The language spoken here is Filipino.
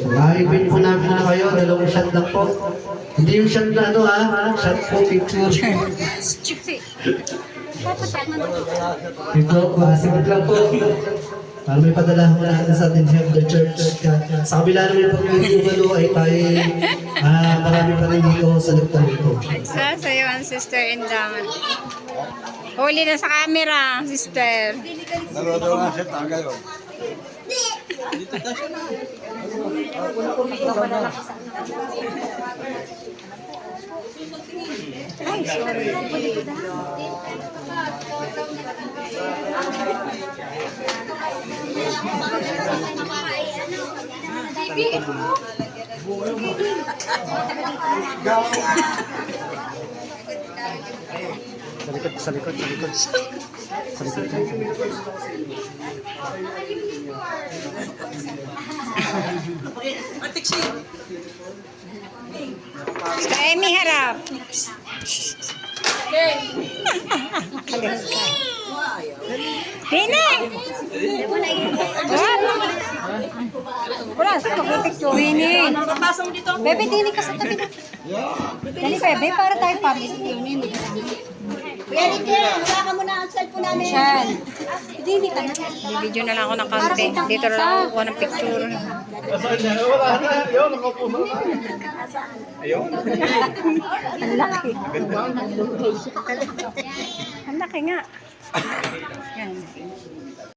I-pin po namin na kayo, 2 shot lang po. Hindi yung shot na ano ha, shot po picture. Ito, pasigit lang po. Para may padala ko natin sa ating head the church. Sa kabila naman po yung ay tayo marami pa rin dito sa lagtan ito. Sa'yo ang sister Indaman. Huli na sa camera, sister. Nalado nga siya, tagay o. Ay, sorry. Sa likod. Sister Amy, harap. Dini! Wala, pag-picture. Dini! Bebe, dini ka sa tabi na. Dali, Bebe, para tayo public. Kuya Ricky, wala ka muna ang cellphone namin. Siyan. Dini ka na. Video na lang ako ng kaunti. Dito na lang ako ng picture. Ang laki. Ang laki nga. Yan.